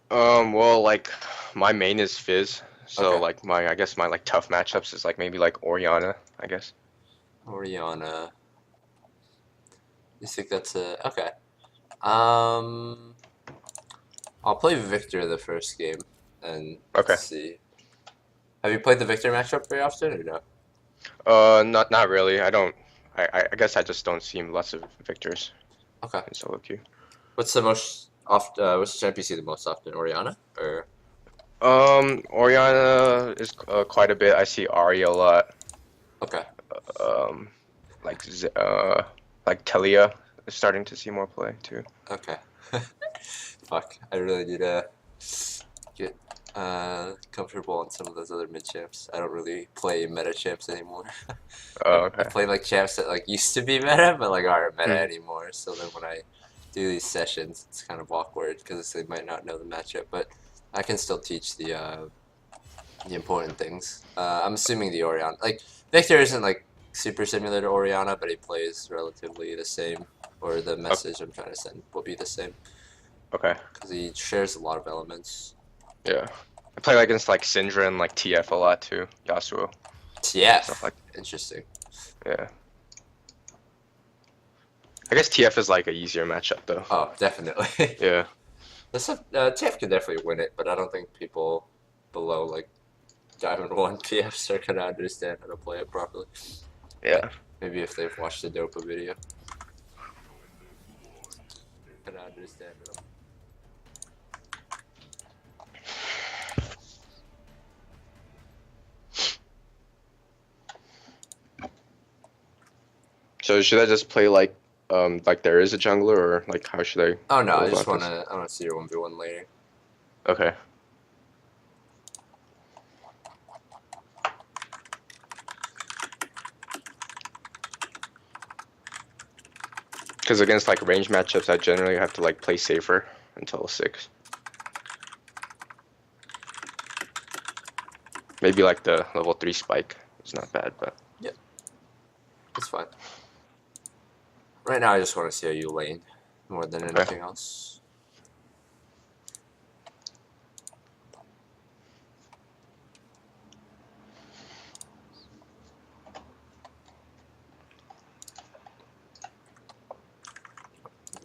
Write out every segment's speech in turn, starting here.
Well, like my main is Fizz, so Okay. like I guess my like tough matchups is like maybe like Oriana, I guess. Oriana. You think that's a okay? Um, I'll play Victor the first game and Okay. see. Have you played the Victor matchup very often or no? Not really. I don't. I guess I just don't see lots of victors Okay. in solo queue. What's the most oft? What's the champ you see the most often? Oriana or Oriana is quite a bit. I see Aria a lot. okay? Um, like like Telia is starting to see more play too. Okay. Fuck. I really need to get comfortable on some of those other mid champs. I don't really play meta champs anymore. I Okay. play like champs that like used to be meta, but like aren't meta Hmm. anymore. So then when I do these sessions, it's kind of awkward because they might not know the matchup, but I can still teach the important things. I'm assuming the Oriana, like Victor isn't like super similar to Oriana, but he plays relatively the same, or the message I'm trying to send will be the same Okay. because he shares a lot of elements. Yeah. I play against like Syndra and like TF a lot too. Yasuo, stuff TF, like interesting. yeah. I guess TF is like a easier matchup though. Oh, definitely. Yeah. TF could definitely win it, but I don't think people below like Diamond 1 PFs are gonna understand how to play it properly. Yeah. Maybe if they've watched the Dopa video, gonna understand it. So should I just play like there is a jungler or like how should I Oh no, go I just about this? wanna see your 1v1 later. Okay. Because against like range matchups, I generally have to like play safer until 6. Maybe like the level 3 spike is not bad, but Yep, that's fine. Right now, I just want to see how you lane more than okay. anything else.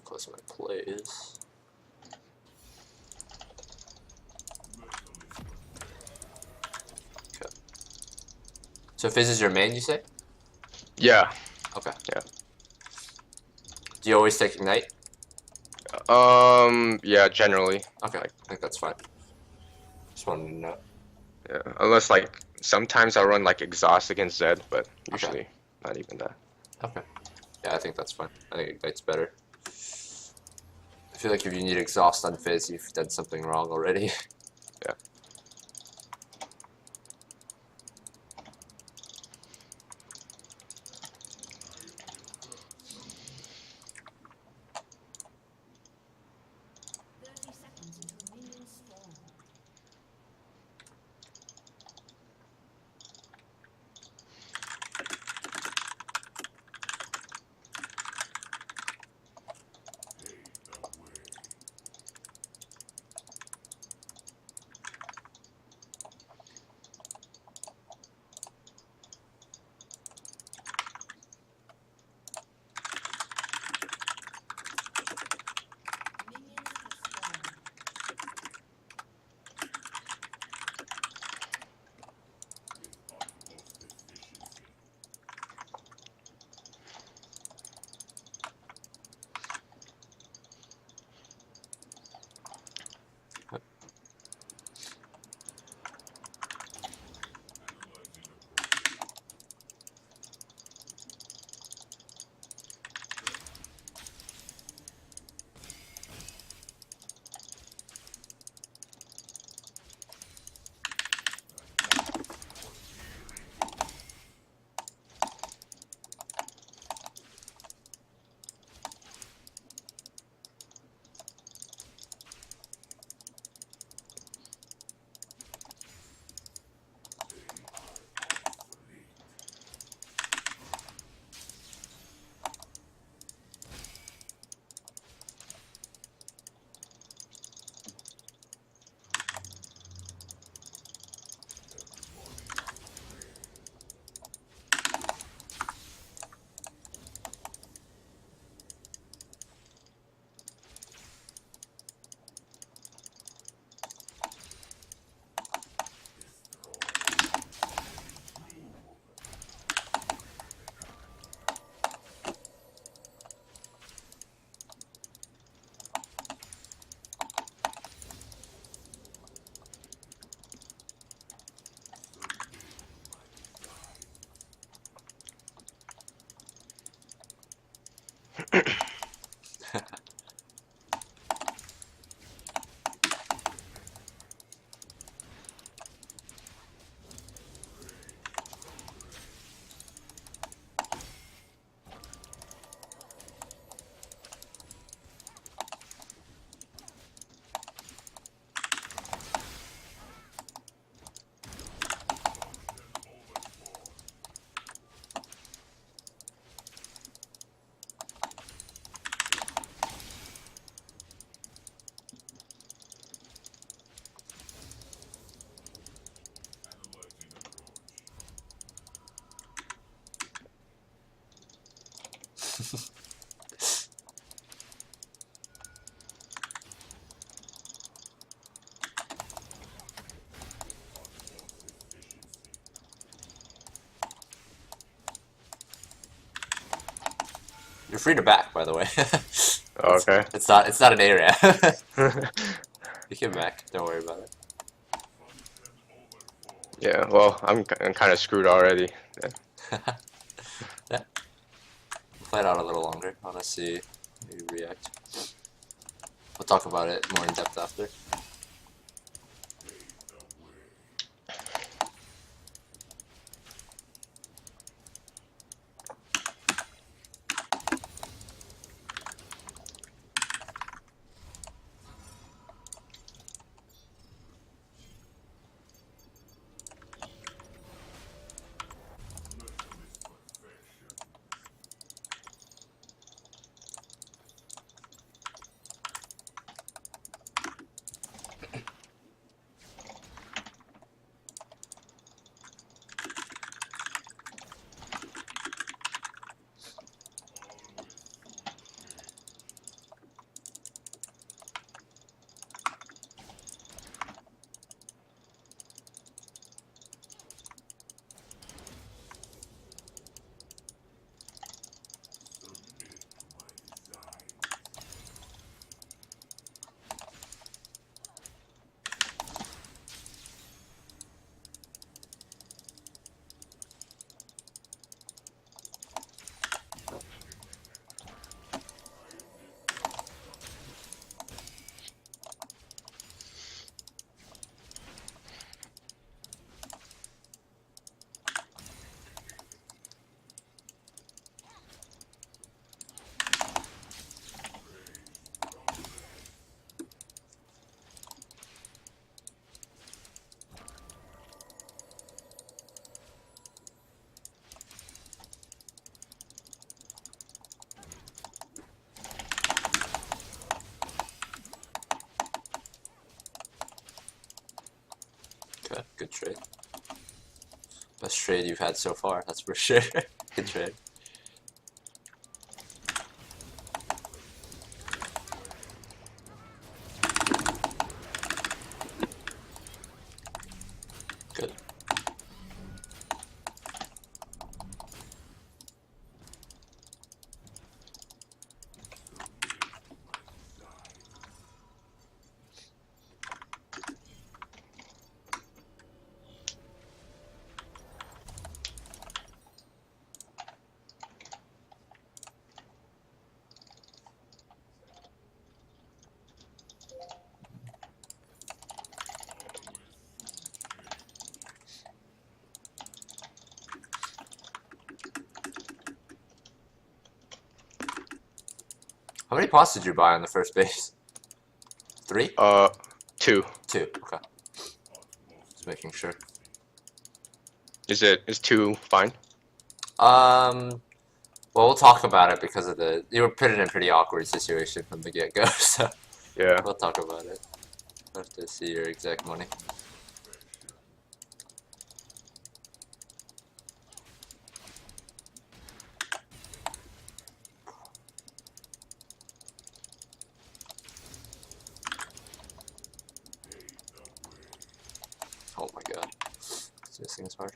Close my plays. Okay. So Fizz is your main, you say? Yeah. Okay. Yeah. Do you always take Ignite? Yeah, generally. Okay, Like I think that's fine. Just wanted to know. yeah. Unless like sometimes I'll run like exhaust against Zed, but Okay. usually not even that. Okay. Yeah, I think that's fine. I think Ignite's better. I feel like if you need exhaust on Fizz, you've done something wrong already. Yeah. You're free to back, by the way. Okay. It's not an Aria. You can back. Don't worry about it. Yeah. Well, I'm kind of screwed already. Yeah. Play it out a little longer. I want to see how you react. We'll talk about it more in depth after. Okay, good trade. Best trade you've had so far, that's for sure. Good trade. Good. How many pots did you buy on the first base? 3? 2. 2. Okay. Just making sure. Is 2 fine? Well, we'll talk about it because of you were put in a pretty awkward situation from the get-go, so Yeah. we'll talk about it. I'll have to see your exact money. Oh my god. This thing is hard.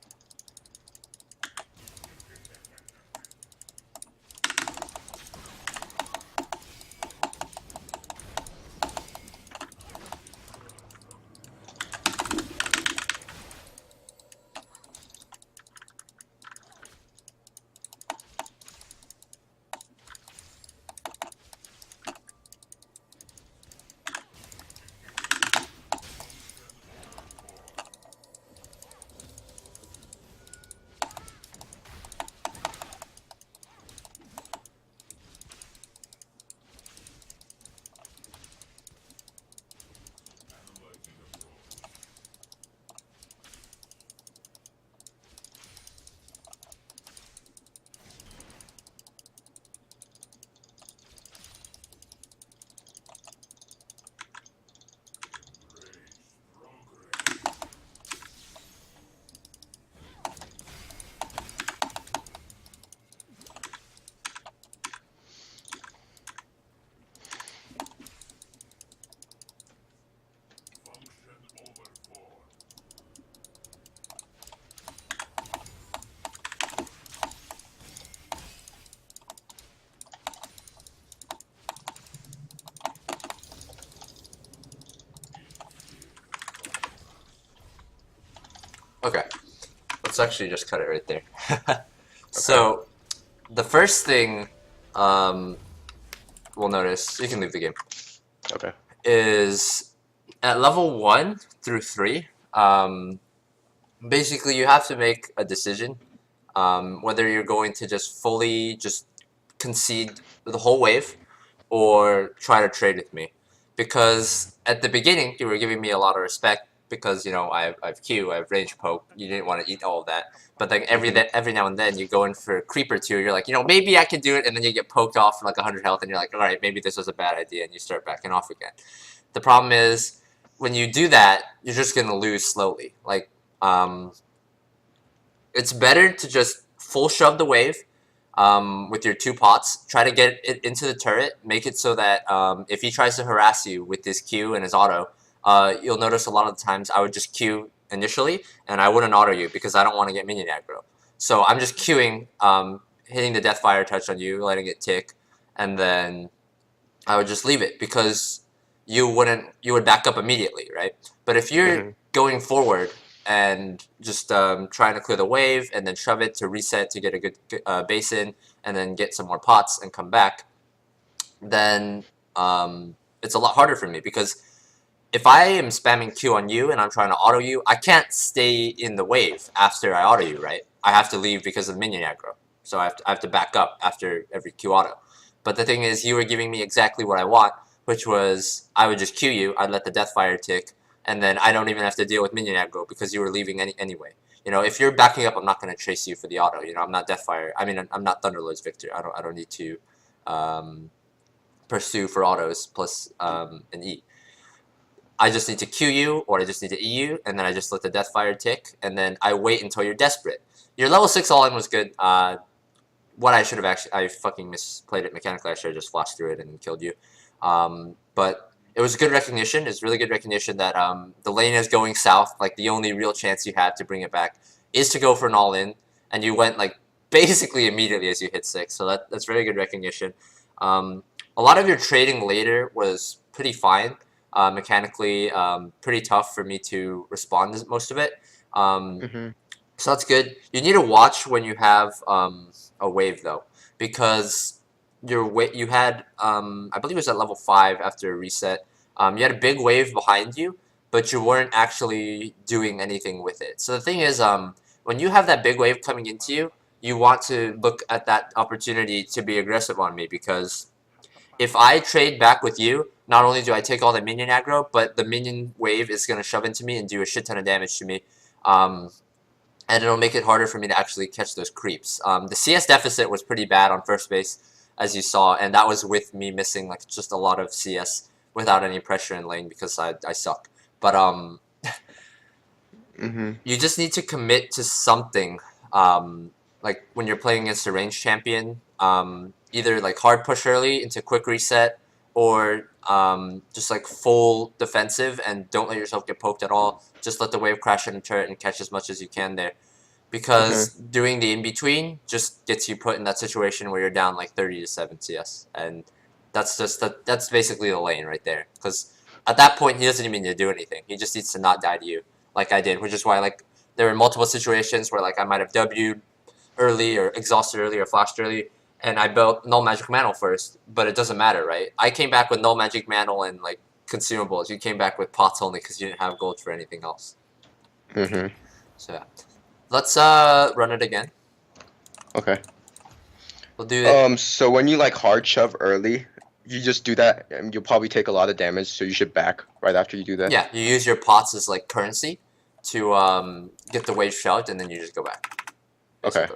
Okay. Let's actually just cut it right there. So, the first thing we'll notice, you can leave the game, Okay. is at level 1 through 3, basically you have to make a decision whether you're going to just fully just concede the whole wave or try to trade with me. Because at the beginning, you were giving me a lot of respect because, you know, I've Q, I've range poke, you didn't want to eat all of that. But then every now and then you go in for a creep or two, you're like, you know, maybe I can do it, and then you get poked off for like 100 health, and you're like, all right, maybe this was a bad idea, and you start backing off again. The problem is, when you do that, you're just going to lose slowly. Like, it's better to just full shove the wave with your 2 pots. Try to get it into the turret. Make it so that if he tries to harass you with his Q and his auto, you'll notice a lot of the times I would just Q initially, and I wouldn't auto you because I don't want to get minion aggro. So I'm just Qing, hitting the Deathfire touch on you, letting it tick, and then I would just leave it because you would back up immediately, right? But if you're going forward and just trying to clear the wave and then shove it to reset to get a good base in and then get some more pots and come back, then it's a lot harder for me because if I am spamming Q on you and I'm trying to auto you, I can't stay in the wave after I auto you, right? I have to leave because of minion aggro. So I have to back up after every Q auto. But the thing is, you were giving me exactly what I want, which was I would just Q you, I'd let the Deathfire tick, and then I don't even have to deal with minion aggro because you were leaving anyway. You know, if you're backing up, I'm not going to chase you for the auto. You know, I'm not Deathfire. I mean, I'm not Thunderlord's Victor. I don't need to pursue for autos plus an E. I just need to Q you, or I just need to E you, and then I just let the Deathfire tick, and then I wait until you're desperate. Your level 6 all-in was good. What I should have actually... I fucking misplayed it mechanically. I should have just flashed through it and killed you. But it was good recognition. It's really good recognition that the lane is going south. Like, the only real chance you have to bring it back is to go for an all-in, and you went, like, basically immediately as you hit 6. So that's very good recognition. A lot of your trading later was pretty fine. Mechanically, pretty tough for me to respond to most of it. So that's good. You need to watch when you have a wave, though, because you had, I believe it was at level 5 after a reset, you had a big wave behind you, but you weren't actually doing anything with it. So the thing is, when you have that big wave coming into you, you want to look at that opportunity to be aggressive on me, because if I trade back with you, not only do I take all the minion aggro, but the minion wave is going to shove into me and do a shit ton of damage to me. And it'll make it harder for me to actually catch those creeps. The CS deficit was pretty bad on first base, as you saw, and that was with me missing like just a lot of CS without any pressure in lane because I suck. But you just need to commit to something. Like when you're playing against a ranged champion, either like hard push early into quick reset, or just like full defensive and don't let yourself get poked at all. Just let the wave crash in the turret and catch as much as you can there. Because doing the in-between just gets you put in that situation where you're down like 30 to 7 CS. And that's just that's basically the lane right there. Because at that point, he doesn't even need to do anything. He just needs to not die to you like I did, which is why like there were multiple situations where like I might have W'd early or exhausted early or flashed early, and I built Null Magic Mantle first, but it doesn't matter, right? I came back with Null Magic Mantle and like consumables. You came back with pots only because you didn't have gold for anything else. So yeah. Let's run it again. Okay. We'll do it. So when you like hard shove early, you just do that and you'll probably take a lot of damage, so you should back right after you do that. Yeah, you use your pots as like currency to get the wave shoved, and then you just go back. Okay.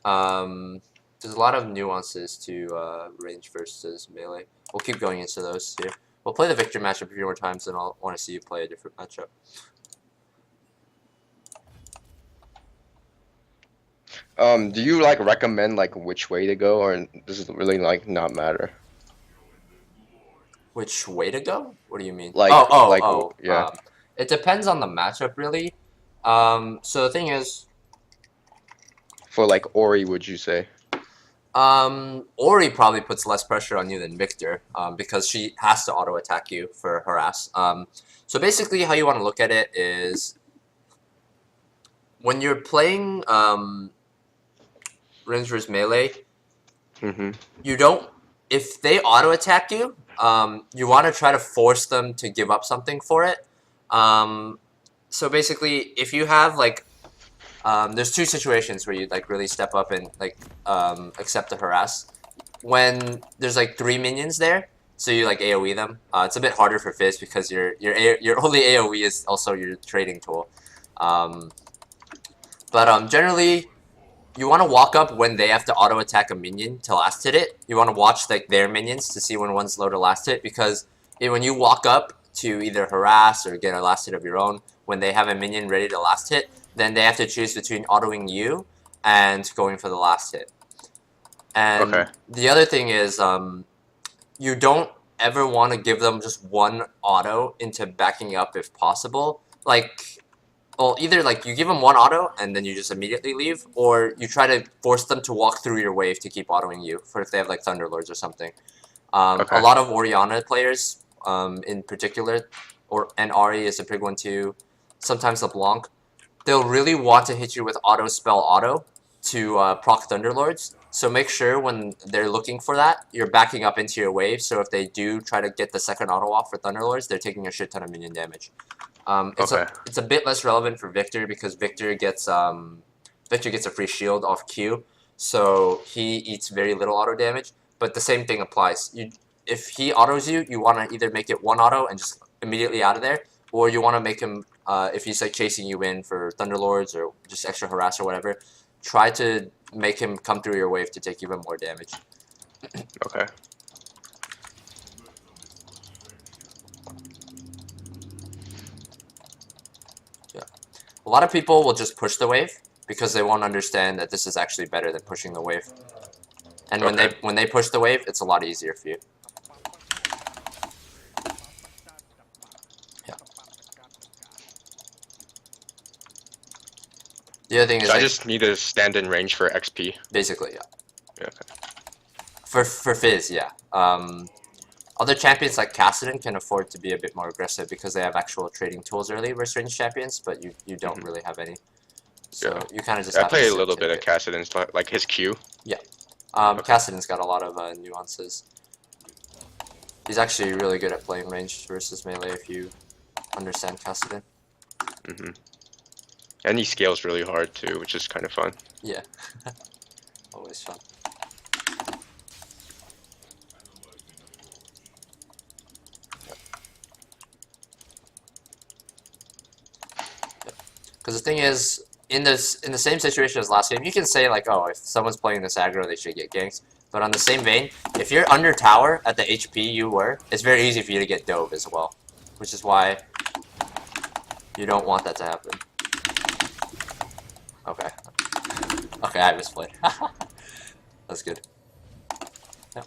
There's a lot of nuances to range versus melee. We'll keep going into those here. We'll play the Victor matchup a few more times, and I'll want to see you play a different matchup. Do you like recommend like which way to go, or does it really like not matter? Which way to go? What do you mean? Like, yeah. It depends on the matchup, really. So the thing is, For like Ori, would you say? Ori probably puts less pressure on you than Victor, because she has to auto attack you for harass. So basically, how you want to look at it is, when you're playing range versus melee, you don't. If they auto attack you, you want to try to force them to give up something for it. So basically, if you have like, there's two situations where you like really step up and like accept the harass. When there's like 3 minions there, so you like AOE them. It's a bit harder for Fizz because your only AOE is also your trading tool. But generally, you want to walk up when they have to auto attack a minion to last hit it. You want to watch like their minions to see when one's low to last hit, because when you walk up to either harass or get a last hit of your own, when they have a minion ready to last hit, then they have to choose between autoing you and going for the last hit. And the other thing is, you don't ever want to give them just one auto into backing up if possible. Like, well, either like you give them one auto and then you just immediately leave, or you try to force them to walk through your wave to keep autoing you for if they have like Thunderlords or something. A lot of Orianna players, in particular, and Aria is a big one too. Sometimes LeBlanc, they'll really want to hit you with auto spell auto to proc Thunderlords. So make sure when they're looking for that, you're backing up into your wave. So if they do try to get the second auto off for Thunderlords, they're taking a shit ton of minion damage. It's a bit less relevant for Victor because Victor gets a free shield off Q, so he eats very little auto damage. But the same thing applies. If he autos you, you want to either make it one auto and just immediately out of there, or you want to make him, if he's like chasing you in for Thunderlords or just extra harass or whatever, try to make him come through your wave to take even more damage. Okay. Yeah. A lot of people will just push the wave because they won't understand that this is actually better than pushing the wave. And when they push the wave, it's a lot easier for you. Yeah. The other thing is, so I just need to stand in range for XP. Basically, yeah. Yeah. Okay. For Fizz, yeah. Other champions like Kassadin can afford to be a bit more aggressive because they have actual trading tools early versus ranged champions, but you don't really have any. So you kind of just have to play a little bit of Kassadin's, like his Q. Yeah. Kassadin's got a lot of nuances. He's actually really good at playing ranged versus melee if you understand Kassadin. And he scales really hard too, which is kind of fun. Yeah. Always fun. Because the thing is, in the same situation as last game, you can say like, oh, if someone's playing this aggro, they should get ganks. But on the same vein, if you're under tower at the HP you were, it's very easy for you to get dove as well. Which is why you don't want that to happen. Okay. Okay, I misplayed. That's good. Yeah.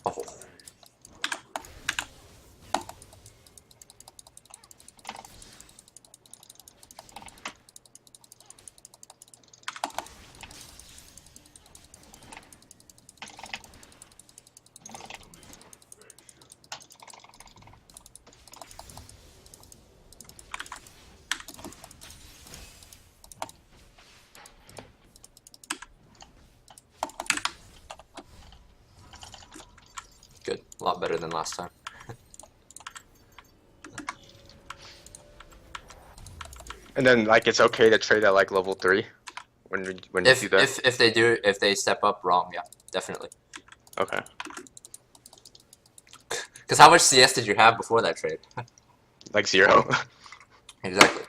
Oh. Good. A lot better than last time. And then like it's okay to trade at like level 3 when you do that. If they step up wrong, yeah, definitely. Okay. Because how much CS did you have before that trade? Like 0. Exactly.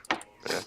Yeah.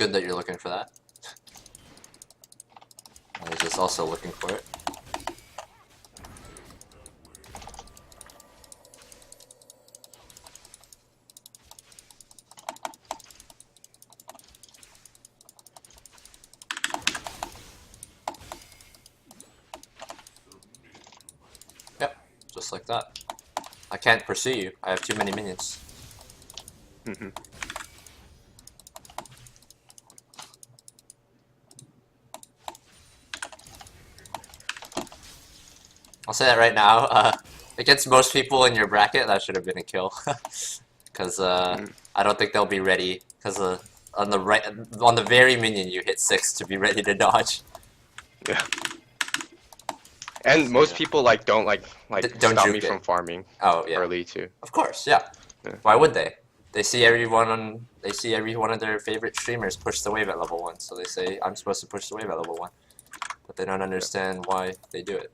good that you're looking for that. I was just also looking for it. Yep, just like that. I can't pursue you. I have too many minions. Mm-hmm. I'll say that right now. Against most people in your bracket, that should have been a kill. Because I don't think they'll be ready. Because on the very minion, you hit 6 to be ready to dodge. Yeah. And most people like don't Don't stop me juke it. from farming Oh yeah, early too. of course, yeah. Yeah. Why would they? They see every one of their favorite streamers push the wave at level 1, so they say I'm supposed to push the wave at level 1, but they don't understand why they do it.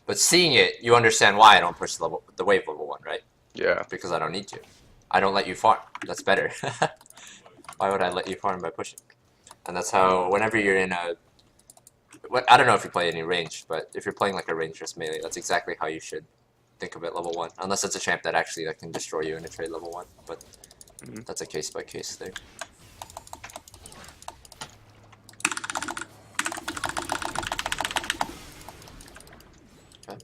But seeing it, you understand why I don't push the wave level 1, right? Yeah. Because I don't need to. I don't let you farm. That's better. Why would I let you farm by pushing? And that's how, whenever you're in a... I don't know if you play any range, but if you're playing like a range-just melee, that's exactly how you should think of it level 1. Unless it's a champ that actually can destroy you in a trade level 1, but that's a case-by-case thing. Okay.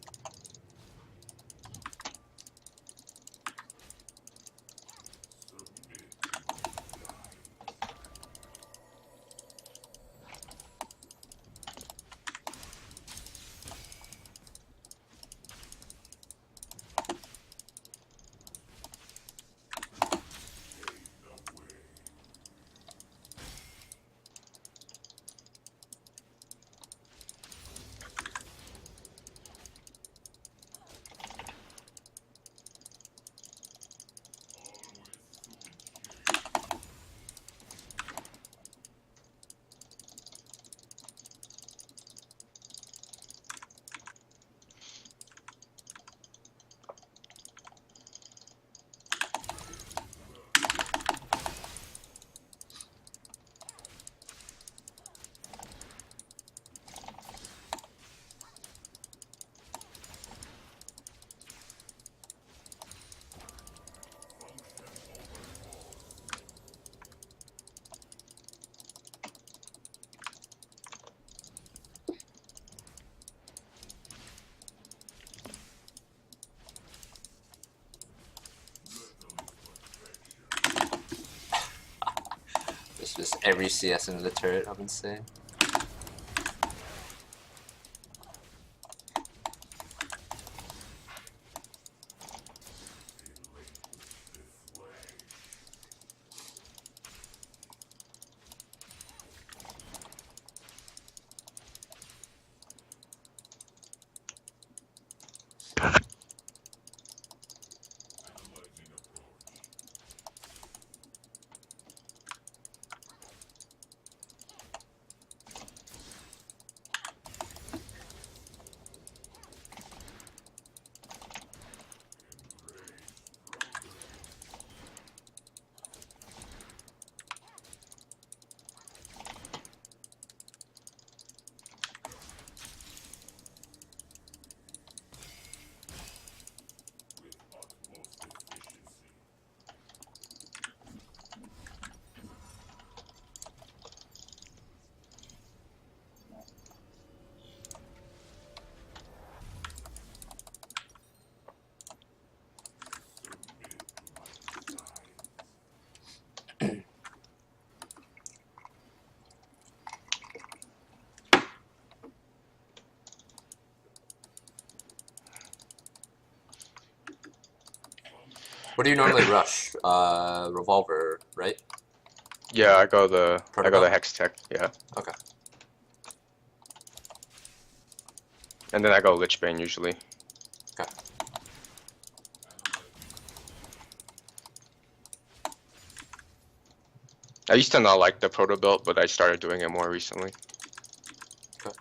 It's just every CS into the turret, I'm insane. What do you normally rush? Revolver, right? Yeah, I go the Protocol? hex tech. Yeah. Okay. And then I go Lichbane usually. Okay. I used to not like the proto build, but I started doing it more recently. Okay.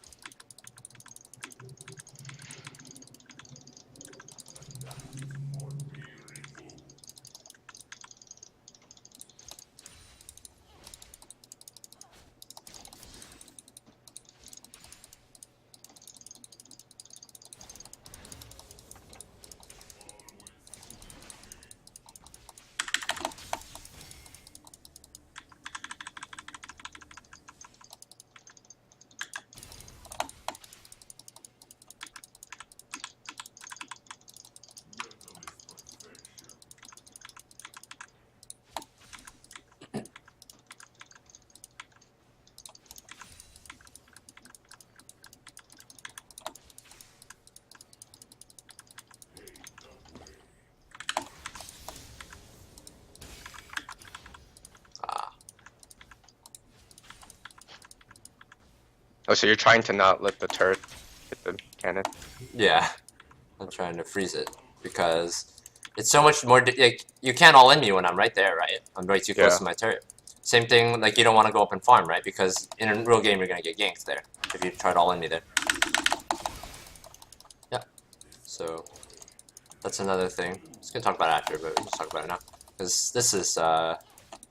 Oh, so you're trying to not let the turret hit the cannon? Yeah, I'm trying to freeze it because it's so much more. Like you can't all in me when I'm right there, right? I'm way too close Yeah. to my turret. Same thing, like you don't want to go up and farm, right? Because in a real game, you're gonna get ganked there if you try to all in me there. Yeah. So that's another thing. I was gonna talk about it after, but we'll just talk about it now because this is for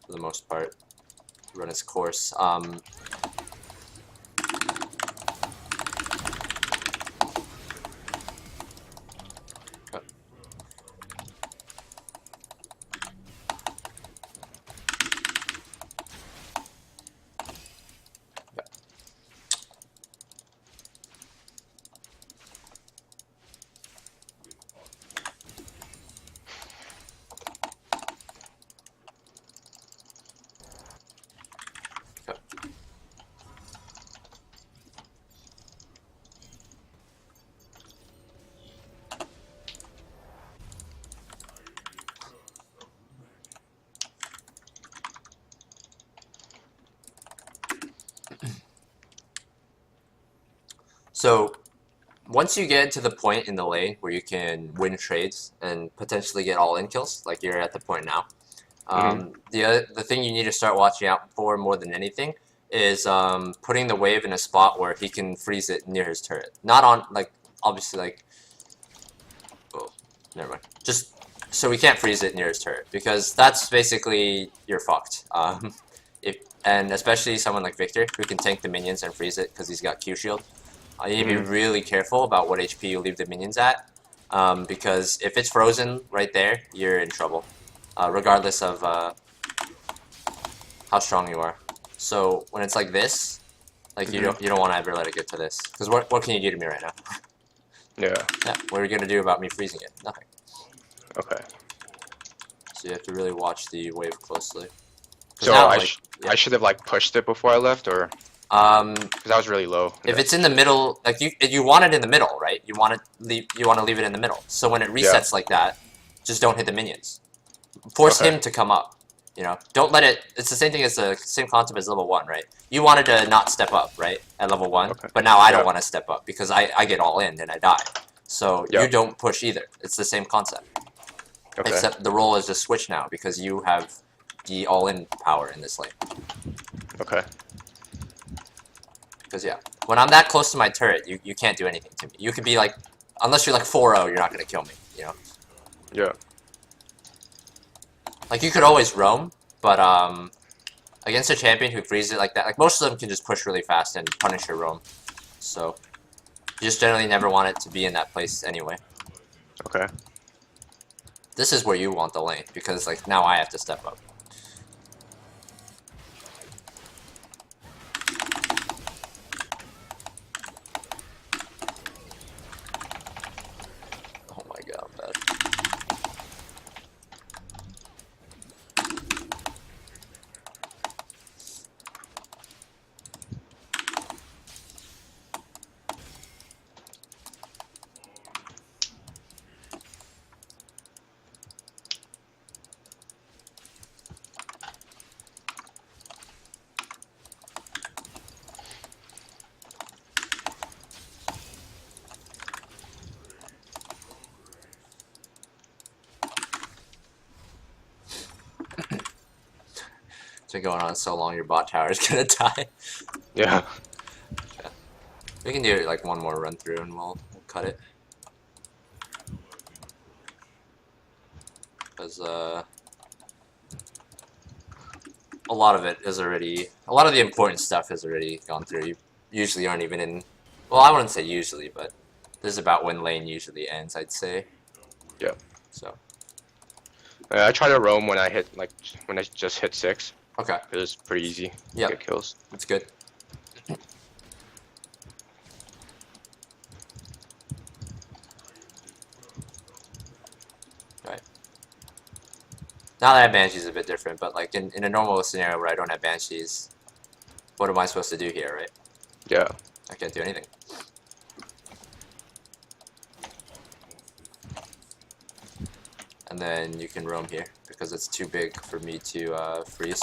the most part run its course. So once you get to the point in the lane where you can win trades and potentially get all in kills, like you're at the point now, the thing you need to start watching out for more than anything is putting the wave in a spot where he can freeze it near his turret. Not on, like, obviously, like, oh, never mind. Just so we can't freeze it near his turret, because that's basically, you're fucked. And especially someone like Victor, who can tank the minions and freeze it because he's got Q shield. You need to be really careful about what HP you leave the minions at, because if it's frozen right there, you're in trouble, regardless of how strong you are. So when it's like this, like you don't want to ever let it get to this, because what can you do to me right now? Yeah. Yeah, what are you gonna do about me freezing it? Nothing. Okay. So you have to really watch the wave closely. So now, I should have like pushed it before I left, or because I was really low. If it's in the middle, like you want it in the middle, right? You want to leave it in the middle. So when it resets like that, just don't hit the minions. Force him to come up. You know, don't let it. It's the same thing as the same concept as level 1, right? You wanted to not step up, right, at level 1, but now I don't want to step up because I get all in and I die. So you don't push either. It's the same concept. Except the role is just switch now because you have the all-in power in this lane. Okay. Because yeah, when I'm that close to my turret, you can't do anything to me. You could be like, unless you're like 4-0, you're not gonna kill me. You know. Yeah. Like you could always roam, but against a champion who freezes it like that, like most of them can just push really fast and punish your roam. So you just generally never want it to be in that place anyway. Okay. This is where you want the lane because like now I have to step up. Oh my god, I'm bad. It's been going on so long, your bot tower is gonna die. Yeah. We can do like one more run through and we'll cut it. Because a lot of it is already, a lot of the important stuff has already gone through. You usually aren't even in, well, I wouldn't say usually, but this is about when lane usually ends, I'd say. Yeah. So. I try to roam when I hit when I just hit 6. Okay. It's pretty easy to get kills. That's good. Right. Now that I have Banshees, a bit different, but like in a normal scenario where I don't have Banshees, what am I supposed to do here, right? Yeah. I can't do anything. And then you can roam here because it's too big for me to freeze.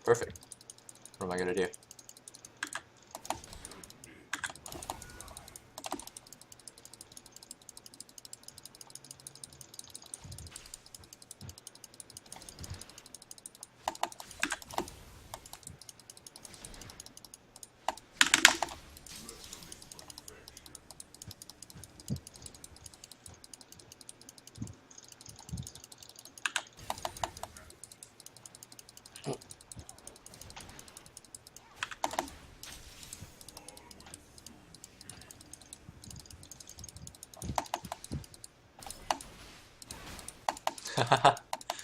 Perfect. What am I gonna do?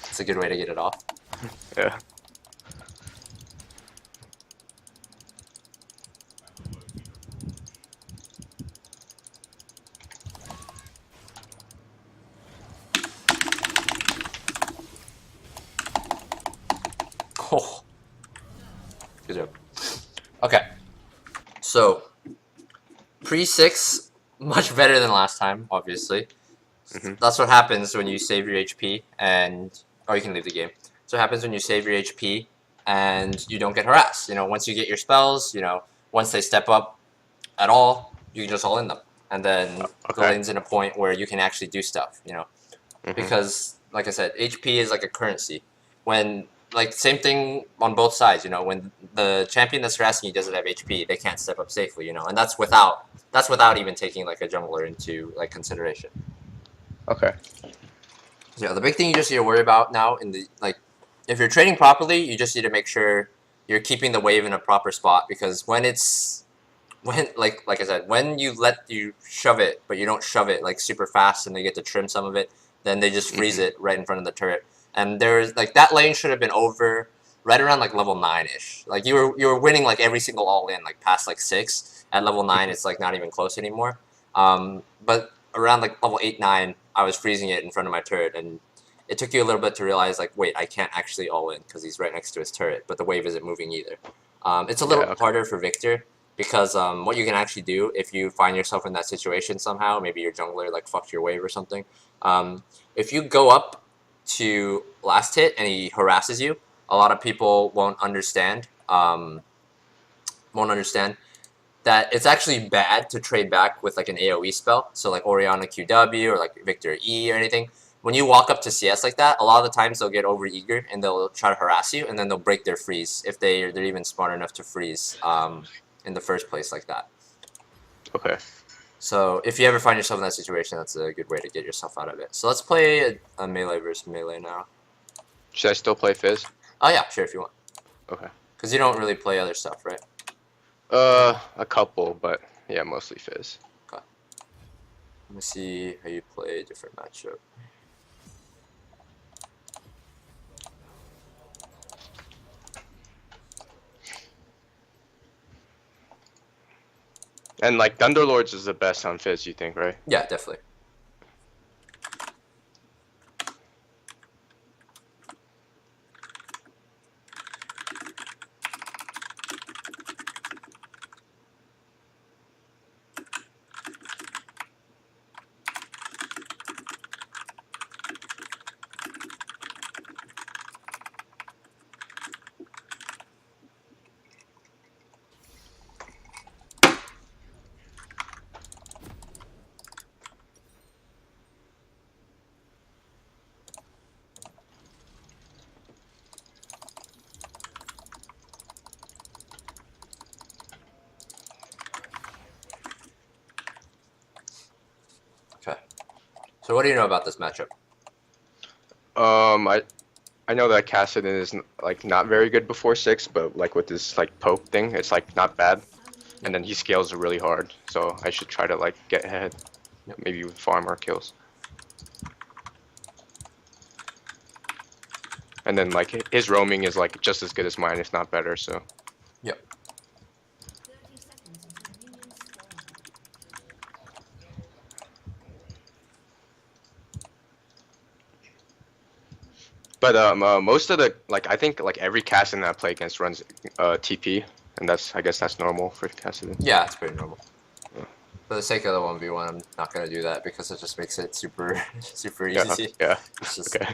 It's a good way to get it off. Yeah. Oh. Good job. Okay. So, pre-6, much better than last time, obviously. Mhm. That's what happens when you save your HP and... Or you can leave the game. So it happens when you save your HP and you don't get harassed. You know, once you get your spells, you know, once they step up at all, you can just all in them. And then the Okay. lane's in a point where you can actually do stuff, you know. Mhm. Because, like I said, HP is like a currency. When, like, same thing on both sides, you know, when the champion that's harassing you doesn't have HP, they can't step up safely, you know, and that's without even taking, like, a jungler into, like, consideration. Okay. So, yeah, the big thing you just need to worry about now in the, like, if you're trading properly, you just need to make sure you're keeping the wave in a proper spot, because when it's, like I said, when you shove it, but you don't shove it, like, super fast and they get to trim some of it, then they just freeze it right in front of the turret. And there's, like, that lane should have been over right around, like, level 9-ish. Like, you were winning, like, every single all-in, like, past, like, 6. At level 9, it's, like, not even close anymore. But around, like, level 8, 9, I was freezing it in front of my turret, and it took you a little bit to realize, like, wait, I can't actually all-in, because he's right next to his turret, but the wave isn't moving either. It's a little harder for Victor, because what you can actually do if you find yourself in that situation somehow, maybe your jungler, like, fucked your wave or something, if you go up to last hit and he harasses you, a lot of people won't understand that it's actually bad to trade back with, like, an AoE spell, so like Orianna QW or like Victor E or anything. When you walk up to CS like that, a lot of the times they'll get over eager and they'll try to harass you, and then they'll break their freeze if they're even smart enough to freeze in the first place like that. Okay. So if you ever find yourself in that situation, that's a good way to get yourself out of it. So let's play a melee versus melee now. Should I still play Fizz? Oh yeah, sure, if you want. Okay. Because you don't really play other stuff, right? A couple, but yeah, mostly Fizz. Okay. Let me see how you play a different matchup. And like Thunderlords is the best on Fizz, you think, right? Yeah, definitely. Okay. So what do you know about this matchup? I know that Kassadin is like not very good before 6, but like with this like poke thing, it's like not bad. And then he scales really hard, so I should try to like get ahead. Yep. Maybe with farm or kills. And then like his roaming is like just as good as mine, if not better. So. Yep. But most of the like I think like every Kassadin that I play against runs TP, and I guess that's normal for Kassadin. Yeah, it's pretty normal. Yeah. For the sake of the 1v1, I'm not gonna do that because it just makes it super super easy. Yeah. It's just, Okay.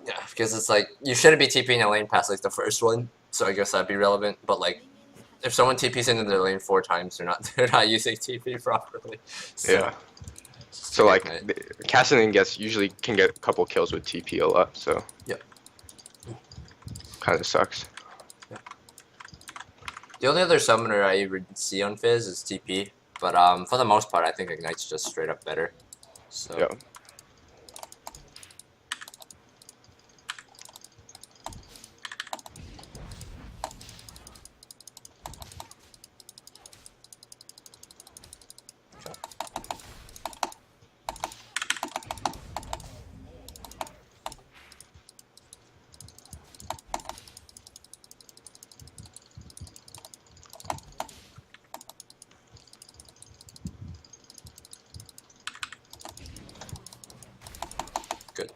Yeah, because it's like you shouldn't be TPing a lane past like the first one, so I guess that'd be relevant. But like, if someone TPs into their lane 4 times, they're not using TP properly. So, Yeah. just So a good like, point. Cassidy usually can get a couple kills with TP a lot, so Yep. kind of sucks. The only other summoner I would see on Fizz is TP, but for the most part, I think Ignite's just straight up better. So. Yeah. Good.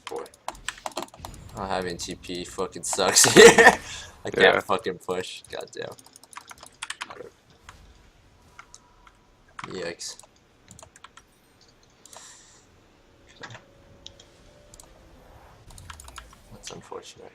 Boy. Not having TP fucking sucks here. I can't fucking push. Goddamn. Yikes. That's unfortunate.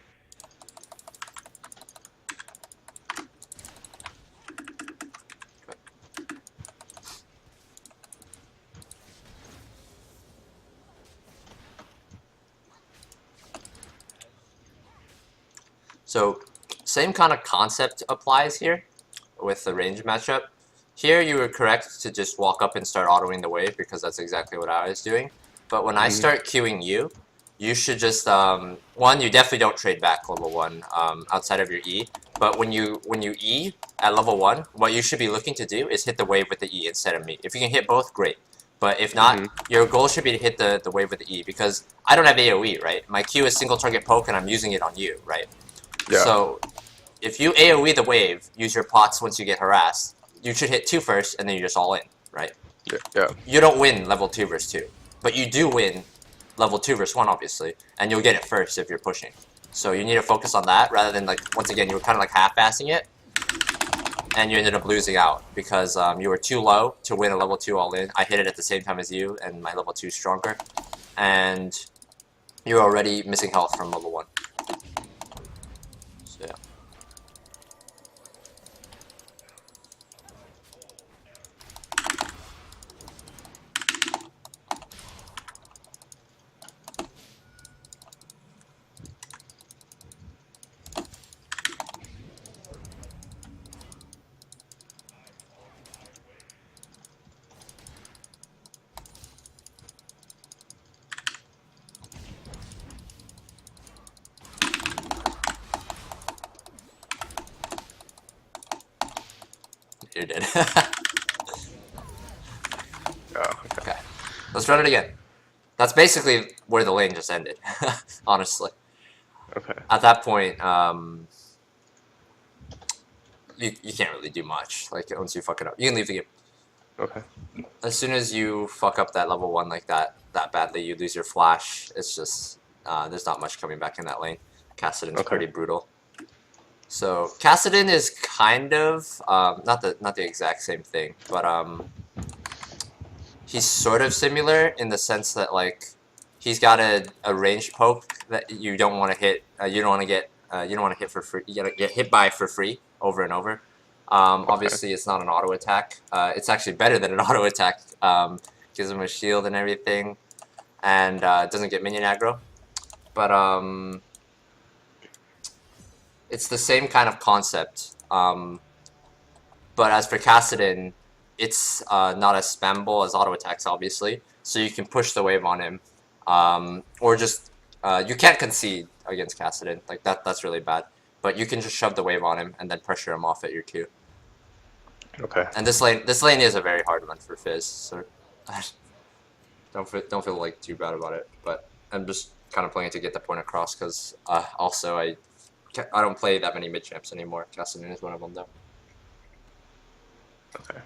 So, same kind of concept applies here with the range matchup. Here you were correct to just walk up and start autoing the wave because that's exactly what I was doing. But when I start queuing you, you should just one, you definitely don't trade back level 1 outside of your E. But when you E at level 1, what you should be looking to do is hit the wave with the E instead of me. If you can hit both, great. But if not, your goal should be to hit the wave with the E because I don't have AoE, right? My Q is single target poke and I'm using it on you, right? Yeah. So if you AoE the wave, use your pots once you get harassed, you should hit 2 first and then you're just all in, right? Yeah. You don't win level 2 versus 2, but you do win level 2 versus 1, obviously, and you'll get it first if you're pushing. So you need to focus on that rather than, like, once again, you were kind of like half-assing it, and you ended up losing out because you were too low to win a level 2 all-in. I hit it at the same time as you, and my level 2 is stronger, and you're already missing health from level 1. So, yeah. You're dead. Oh, Okay. Let's run it again. That's basically where the lane just ended, honestly. Okay. At that point, you can't really do much. Like, once you fuck it up, you can leave the game. Okay. As soon as you fuck up that level 1 like that badly, you lose your flash. It's just there's not much coming back in that lane. Kassadin's pretty brutal. So Kassadin is kind of not the exact same thing, but he's sort of similar in the sense that, like, he's got a range poke that you don't want to hit. You don't want to get. You don't want to hit for free. You gotta get hit by for free over and over. Obviously, it's not an auto attack. It's actually better than an auto attack. Gives him a shield and everything, and doesn't get minion aggro. But it's the same kind of concept. But as for Kassadin, it's not as spammable as auto attacks, obviously. So you can push the wave on him, or just you can't concede against Kassadin. Like that's really bad. But you can just shove the wave on him and then pressure him off at your Q. Okay. And this lane is a very hard one for Fizz. So don't feel like too bad about it. But I'm just kind of playing to get the point across because also I don't play that many mid champs anymore. Kassadin is one of them though. Okay.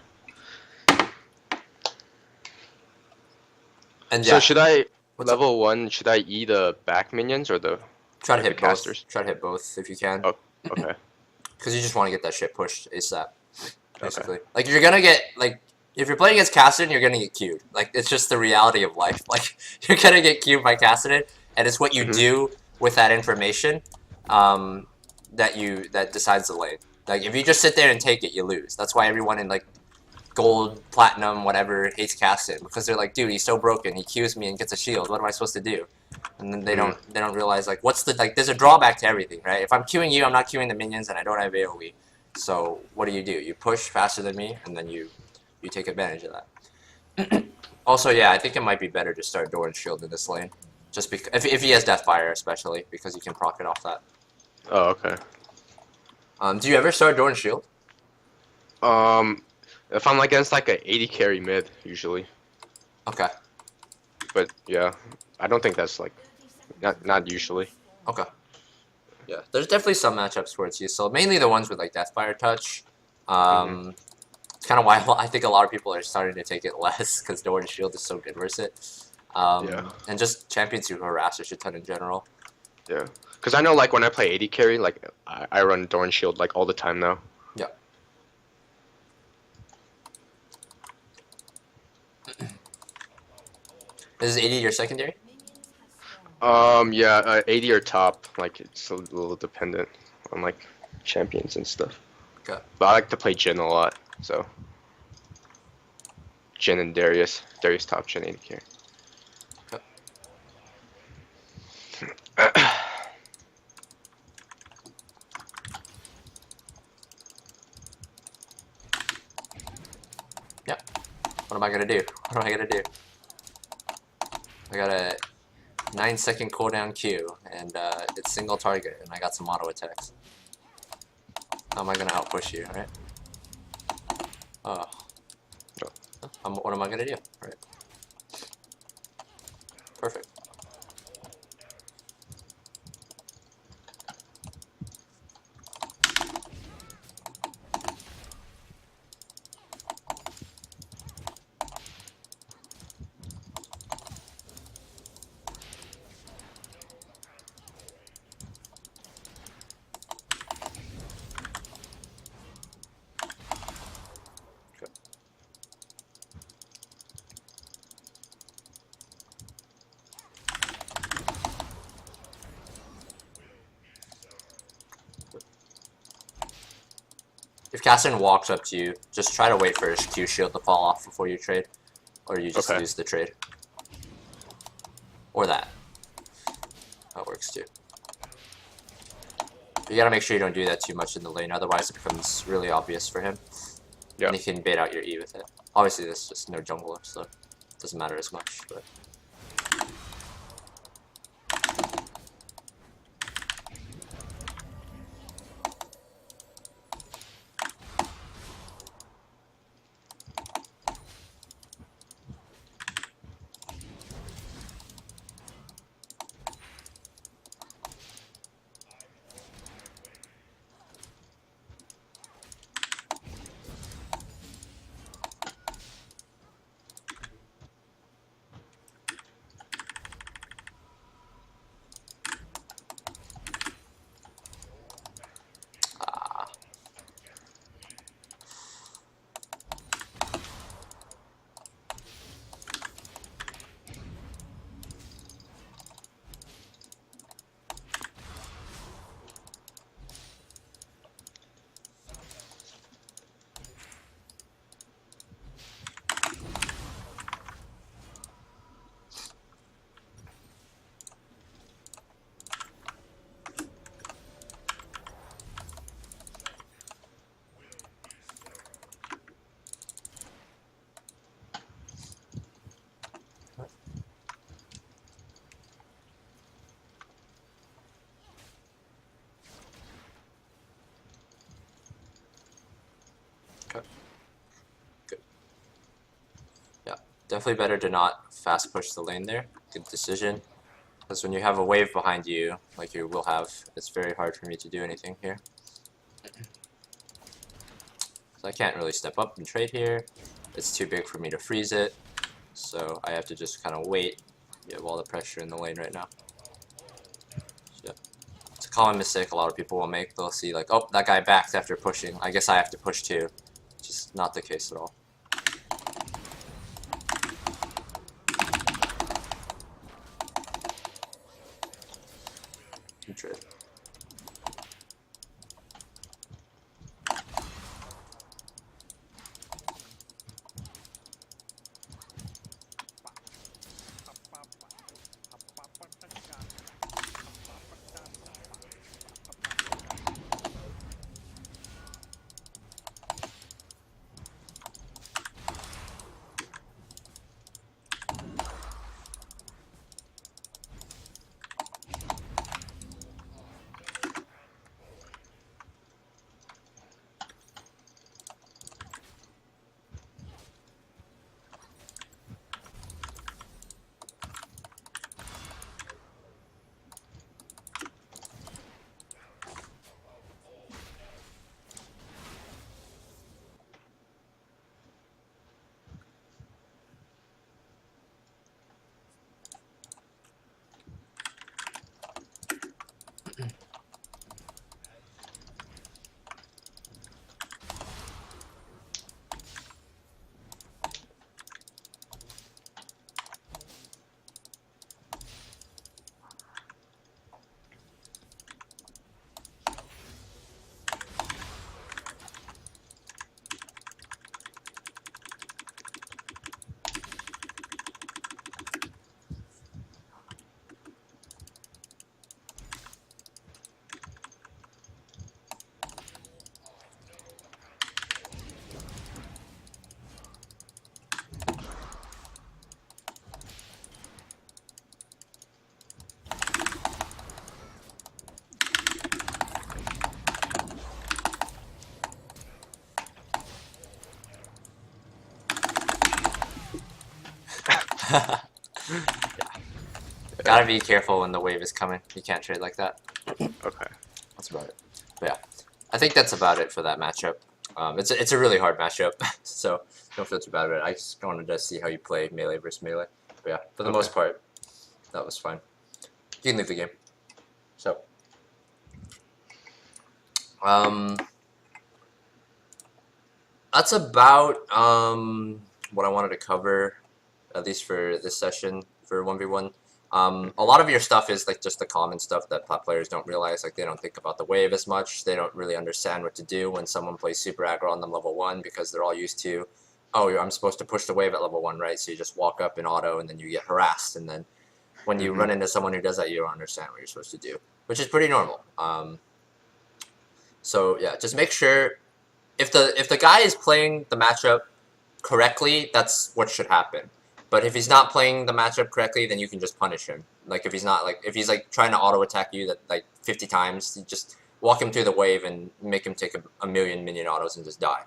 And So yeah, should I what's up? level 1? Should I E the back minions or the Try to the hit both. casters? Try to hit both if you can. Oh, okay. Because you just want to get that shit pushed ASAP. Basically, Okay. like you're gonna get like if you're playing against Kassadin, you're gonna get queued. Like it's just the reality of life. Like you're gonna get queued by Kassadin, and it's what you do with that information that decides the lane. Like if you just sit there and take it, you lose. That's why everyone in like gold, platinum, whatever hates Kassadin because they're like, dude, he's so broken. He queues me and gets a shield. What am I supposed to do? And then they don't realize like what's the like. There's a drawback to everything, right? If I'm queuing you, I'm not queuing the minions, and I don't have AOE. So what do? You push faster than me, and then you take advantage of that. Also, yeah, I think it might be better to start Doran's shield in this lane, just because if he has Deathfire, especially because you can proc it off that. Oh, okay. Do you ever start Doran's shield? If I'm against like a 80 carry mid usually, Okay. but yeah, I don't think that's like not usually. Okay. Yeah, there's definitely some matchups where it's useful. Mainly the ones with like Deathfire touch. It's kind of why I think a lot of people are starting to take it less because Doran's shield is so good versus it. Yeah. And just champions who harass a shit ton in general. Yeah. Because I know like when I play 80 carry, like I run Doran shield like all the time now. Yeah. Is 80 your secondary? Yeah, 80 or top. Like it's a little dependent on like champions and stuff. Okay. But I like to play Jhin a lot, so Jhin and Darius. Darius top, Jhin 80 carry. Okay. Yep. What am I gonna do? What am I gonna do? I got a 9-second cooldown Q, and it's single target, and I got some auto attacks. How am I gonna outpush you, right? Oh. What am I gonna do? Right. Perfect. If Kassadin walks up to you, just try to wait for his Q shield to fall off before you trade. Or you just lose the trade. Or that. That works too. You gotta make sure you don't do that too much in the lane, otherwise it becomes really obvious for him. Yeah. And he can bait out your E with it. Obviously there's just no jungler, so it doesn't matter as much, but... Definitely better to not fast push the lane there. Good decision. Because when you have a wave behind you, like you will have, it's very hard for me to do anything here. So I can't really step up and trade here. It's too big for me to freeze it. So I have to just kind of wait. You have all the pressure in the lane right now. So it's a common mistake a lot of people will make. They'll see like, oh, that guy backed after pushing. I guess I have to push too. Just not the case at all. Good trade. Yeah. Gotta be careful when the wave is coming. You can't trade like that. Okay. That's about it. But yeah, I think that's about it for that matchup. It's a really hard matchup, so don't feel too bad about it. I just wanted to see how you play melee versus melee. But yeah, for the most part, that was fine. You can leave the game. So, that's about what I wanted to cover, at least for this session for 1v1. A lot of your stuff is like just the common stuff that Plat players don't realize. Like they don't think about the wave as much. They don't really understand what to do when someone plays super aggro on them level 1 because they're all used to, oh, I'm supposed to push the wave at level 1, right? So you just walk up in auto and then you get harassed. And then when you run into someone who does that, you don't understand what you're supposed to do, which is pretty normal. So yeah, just make sure if the guy is playing the matchup correctly, that's what should happen. But if he's not playing the matchup correctly, then you can just punish him. Like if he's not if he's like trying to auto attack you that like 50 times, you just walk him through the wave and make him take a million minion autos and just die.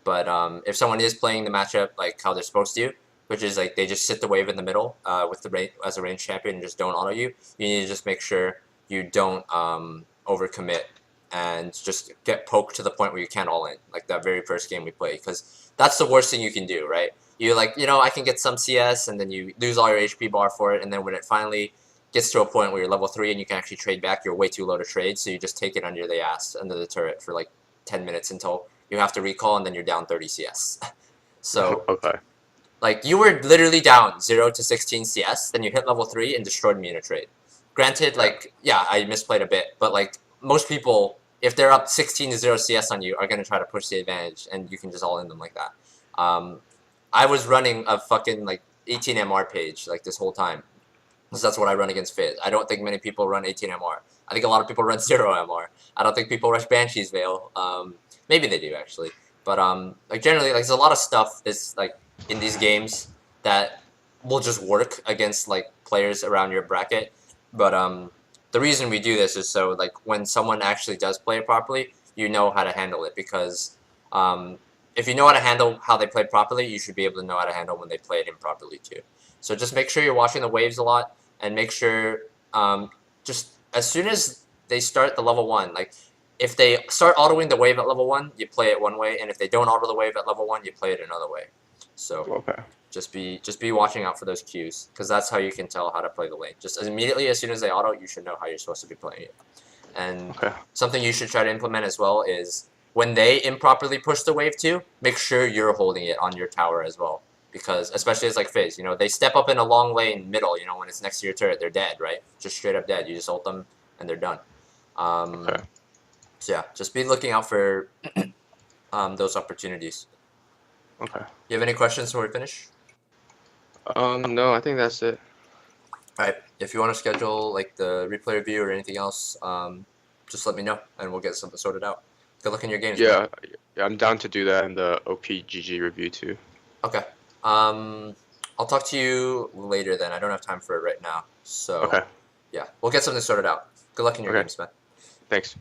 But if someone is playing the matchup like how they're supposed to, which is like they just sit the wave in the middle with the as a range champion and just don't auto you, you need to just make sure you don't overcommit and just get poked to the point where you can't all in, like that very first game we played, because that's the worst thing you can do, right? You like, I can get some CS, and then you lose all your HP bar for it, and then when it finally gets to a point where you're level 3 and you can actually trade back, you're way too low to trade, so you just take it under the ass, under the turret for like 10 minutes until you have to recall, and then you're down 30 CS. So, like, you were literally down 0 to 16 CS, then you hit level 3 and destroyed me in a trade. Granted, like, yeah, I misplayed a bit, but like, most people, if they're up 16 to 0 CS on you, are going to try to push the advantage, and you can just all in them like that. I was running a fucking, like, 18 MR page, like, this whole time. Because that's what I run against Fizz. I don't think many people run 18 MR. I think a lot of people run 0 MR. I don't think people rush Banshee's Veil. Maybe they do, actually. But, like, generally, like, there's a lot of stuff that's, like, in these games that will just work against, like, players around your bracket. But, the reason we do this is so, like, when someone actually does play it properly, you know how to handle it. Because, if you know how to handle how they play properly, you should be able to know how to handle when they play it improperly too. So just make sure you're watching the waves a lot, and make sure just as soon as they start the level 1, like if they start autoing the wave at level 1, you play it one way, and if they don't auto the wave at level 1, you play it another way. So Okay. just be watching out for those cues, because that's how you can tell how to play the lane. Just immediately as soon as they auto, you should know how you're supposed to be playing it. And something you should try to implement as well is when they improperly push the wave 2, make sure you're holding it on your tower as well. Because especially as like Fizz, you know, they step up in a long lane middle, you know, when it's next to your turret, they're dead, right? Just straight up dead. You just ult them and they're done. So yeah, just be looking out for those opportunities. Okay. You have any questions before we finish? No, I think that's it. Alright, if you want to schedule like the replay review or anything else, just let me know and we'll get something sorted out. Good luck in your games. Yeah, yeah, I'm down to do that in the OPGG review too. Okay. I'll talk to you later then. I don't have time for it right now. So Okay. yeah, we'll get something sorted out. Good luck in your games, man. Thanks.